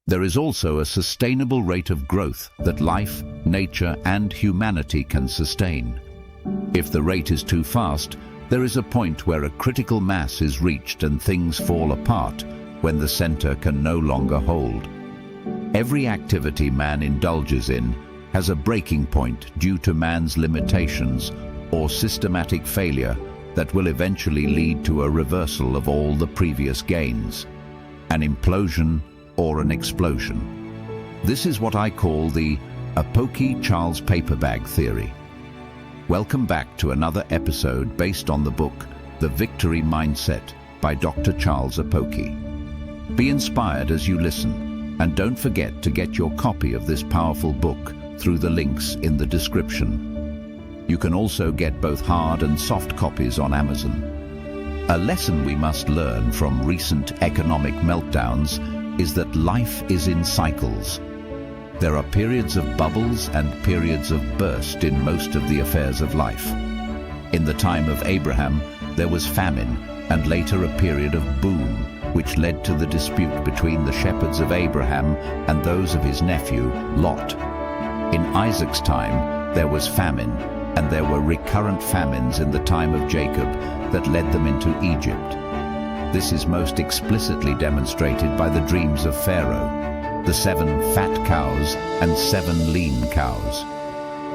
There is also a sustainable rate of growth that life, nature, and humanity can sustain. If the rate is too fast, there is a point where a critical mass is reached and things fall apart when the center can no longer hold. Every activity man indulges in has a breaking point due to man's limitations or systematic failure that will eventually lead to a reversal of all the previous gains, an implosion or an explosion. This is what I call the Apoki Charles Paperbag theory. Welcome back to another episode based on the book The Victory Mindset by Dr. Charles Apoki. Be inspired as you listen, and don't forget to get your copy of this powerful book through the links in the description. You can also get both hard and soft copies on Amazon. A lesson we must learn from recent economic meltdowns is that life is in cycles. There are periods of bubbles and periods of burst in most of the affairs of life. In the time of Abraham, there was famine and later a period of boom, which led to the dispute between the shepherds of Abraham and those of his nephew, Lot. In Isaac's time, there was famine, and there were recurrent famines in the time of Jacob that led them into Egypt. This is most explicitly demonstrated by the dreams of Pharaoh, the 7 fat cows and 7 lean cows.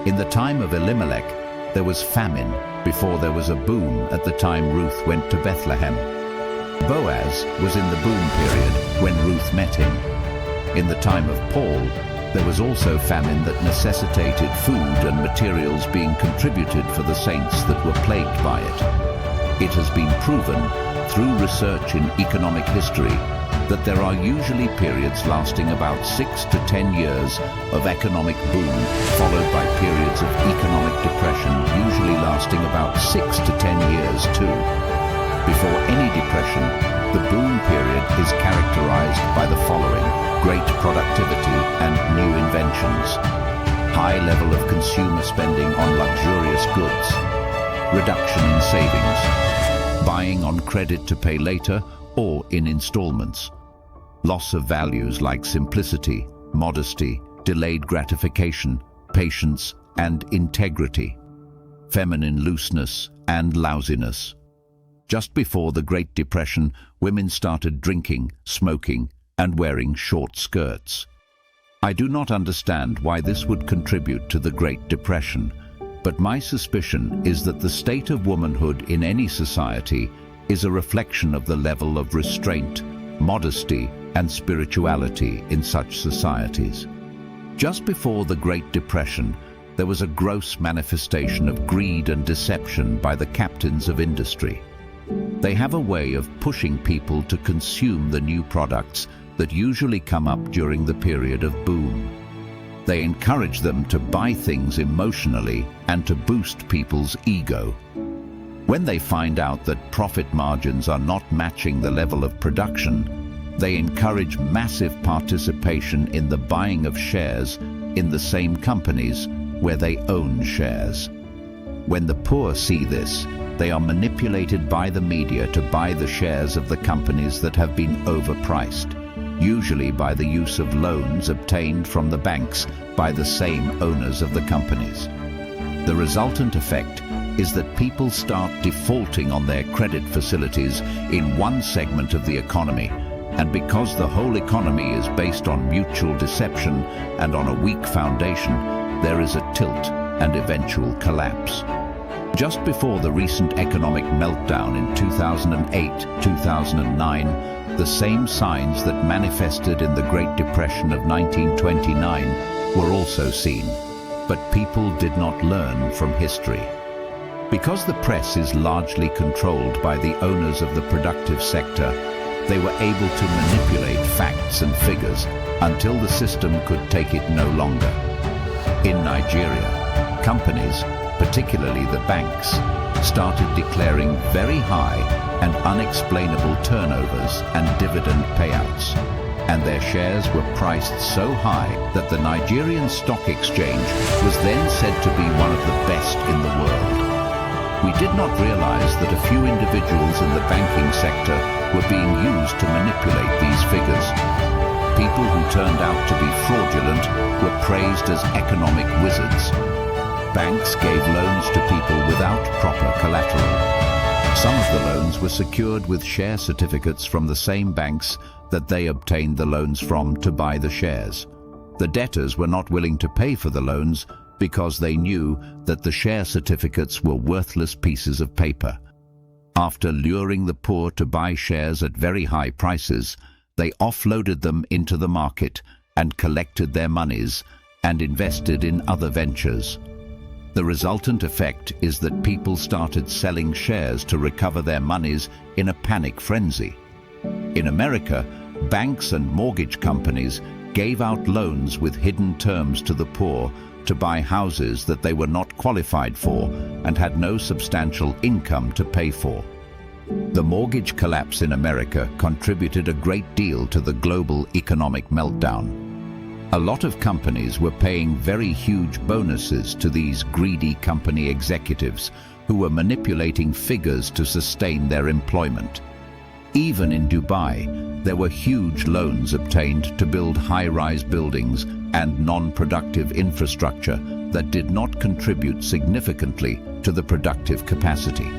In the time of Elimelech, there was famine before there was a boom at the time Ruth went to Bethlehem. Boaz was in the boom period when Ruth met him. In the time of Paul, there was also famine that necessitated food and materials being contributed for the saints that were plagued by it. It has been proven through research in economic history that there are usually periods lasting about 6 to 10 years of economic boom, followed by periods of economic depression, usually lasting about 6 to 10 years too. Before any depression, the boom period is characterized by the following: great productivity and new inventions, high level of consumer spending on luxurious goods, reduction in savings, buying on credit to pay later or in installments, loss of values like simplicity, modesty, delayed gratification, patience, and integrity, feminine looseness and lousiness. Just before the Great Depression, women started drinking, smoking, and wearing short skirts. I do not understand why this would contribute to the Great Depression, but my suspicion is that the state of womanhood in any society is a reflection of the level of restraint, modesty, and spirituality in such societies. Just before the Great Depression, there was a gross manifestation of greed and deception by the captains of industry. They have a way of pushing people to consume the new products that usually come up during the period of boom. They encourage them to buy things emotionally and to boost people's ego. When they find out that profit margins are not matching the level of production, they encourage massive participation in the buying of shares in the same companies where they own shares. When the poor see this, they are manipulated by the media to buy the shares of the companies that have been overpriced, usually by the use of loans obtained from the banks by the same owners of the companies. The resultant effect is that people start defaulting on their credit facilities in one segment of the economy, and because the whole economy is based on mutual deception and on a weak foundation, there is a tilt and eventual collapse. Just before the recent economic meltdown in 2008-2009, the same signs that manifested in the Great Depression of 1929 were also seen, but people did not learn from history. Because the press is largely controlled by the owners of the productive sector, they were able to manipulate facts and figures until the system could take it no longer. In Nigeria, companies, particularly the banks, started declaring very high and unexplainable turnovers and dividend payouts, and their shares were priced so high that the Nigerian Stock Exchange was then said to be one of the best in the world. We did not realize that a few individuals in the banking sector were being used to manipulate these figures. people who turned out to be fraudulent were praised as economic wizards. Banks gave loans to people without proper collateral. Some of the loans were secured with share certificates from the same banks that they obtained the loans from to buy the shares. The debtors were not willing to pay for the loans because they knew that the share certificates were worthless pieces of paper. After luring the poor to buy shares at very high prices, they offloaded them into the market and collected their monies and invested in other ventures. The resultant effect is that people started selling shares to recover their monies in a panic frenzy. In America, banks and mortgage companies gave out loans with hidden terms to the poor to buy houses that they were not qualified for and had no substantial income to pay for. The mortgage collapse in America contributed a great deal to the global economic meltdown. A lot of companies were paying very huge bonuses to these greedy company executives who were manipulating figures to sustain their employment. Even in Dubai, there were huge loans obtained to build high-rise buildings and non-productive infrastructure that did not contribute significantly to the productive capacity.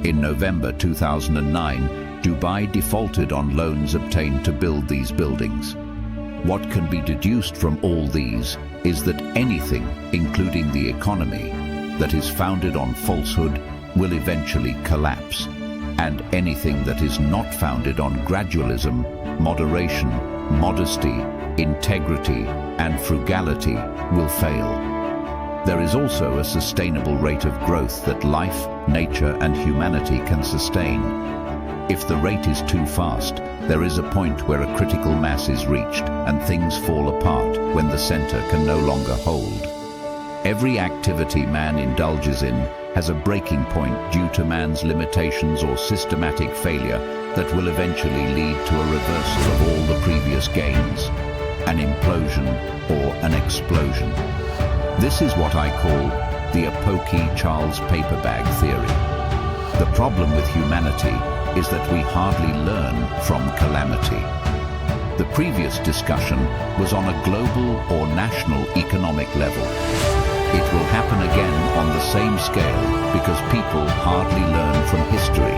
In November 2009, Dubai defaulted on loans obtained to build these buildings. What can be deduced from all these is that anything, including the economy, that is founded on falsehood will eventually collapse, and anything that is not founded on gradualism, moderation, modesty, integrity, and frugality will fail. There is also a sustainable rate of growth that life, nature, and humanity can sustain. If the rate is too fast, there is a point where a critical mass is reached and things fall apart when the center can no longer hold. Every activity man indulges in has a breaking point due to man's limitations or systematic failure that will eventually lead to a reversal of all the previous gains, an implosion or an explosion. This is what I call the Apoki Charles paper bag theory. The problem with humanity is that we hardly learn from calamity. The previous discussion was on a global or national economic level. It will happen again on the same scale because people hardly learn from history.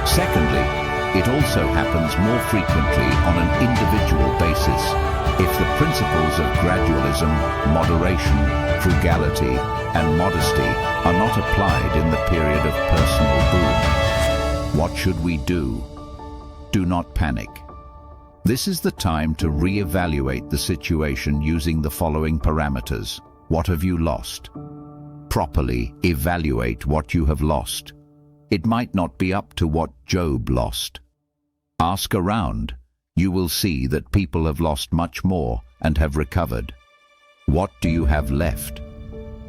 Secondly, it also happens more frequently on an individual basis if the principles of gradualism, moderation, frugality, and modesty are not applied in the period of personal boom. What should we do? Do not panic. This is the time to re-evaluate the situation using the following parameters. What have you lost? Properly evaluate what you have lost. It might not be up to what Job lost. Ask around. You will see that people have lost much more and have recovered. What do you have left?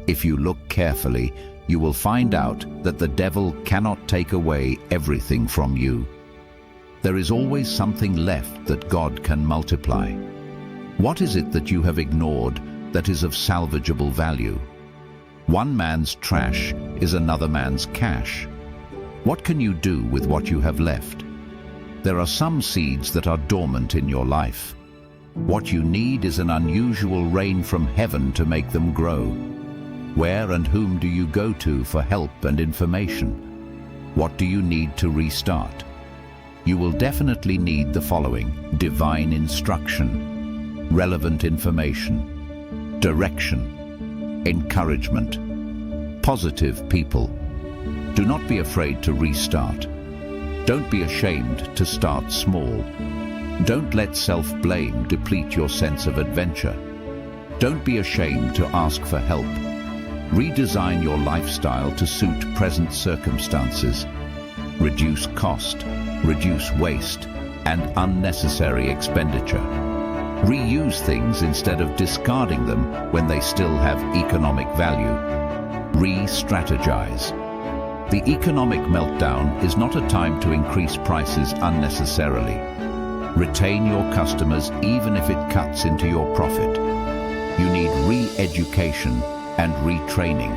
If you look carefully, you will find out that the devil cannot take away everything from you. There is always something left that God can multiply. What is it that you have ignored that is of salvageable value? One man's trash is another man's cash. What can you do with what you have left? There are some seeds that are dormant in your life. What you need is an unusual rain from heaven to make them grow. Where and whom do you go to for help and information? What do you need to restart? You will definitely need the following: divine instruction, relevant information, direction, encouragement, positive people. Do not be afraid to restart. Don't be ashamed to start small. Don't let self-blame deplete your sense of adventure. Don't be ashamed to ask for help. Redesign your lifestyle to suit present circumstances. Reduce cost, reduce waste, and unnecessary expenditure. Reuse things instead of discarding them when they still have economic value. Re-strategize. The economic meltdown is not a time to increase prices unnecessarily. Retain your customers even if it cuts into your profit. You need re-education and retraining.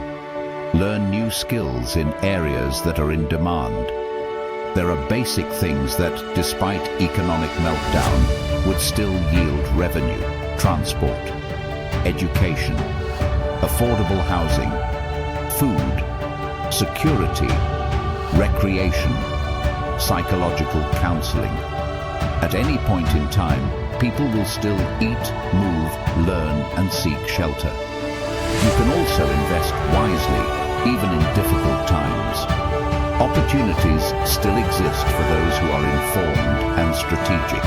Learn new skills in areas that are in demand. There are basic things that, despite economic meltdown, would still yield revenue, transport, education, affordable housing, food, security, recreation, psychological counseling. At any point in time, people will still eat, move, learn, and seek shelter. You can also invest wisely, even in difficult times. Opportunities still exist for those who are informed and strategic.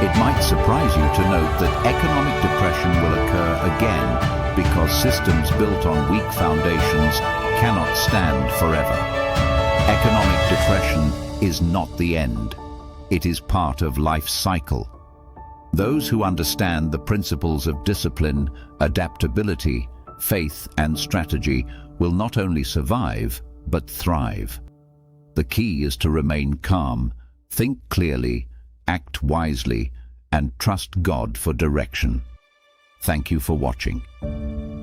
It might surprise you to note that economic depression will occur again because systems built on weak foundations cannot stand forever. Economic depression is not the end. It is part of life's cycle. Those who understand the principles of discipline, adaptability, faith, and strategy will not only survive, but thrive. The key is to remain calm, think clearly, act wisely, and trust God for direction. Thank you for watching.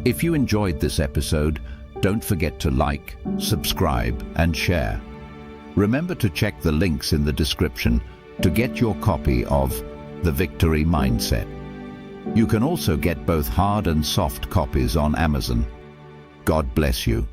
If you enjoyed this episode, don't forget to like, subscribe, and share. Remember to check the links in the description to get your copy of The Victory Mindset. You can also get both hard and soft copies on Amazon. God bless you.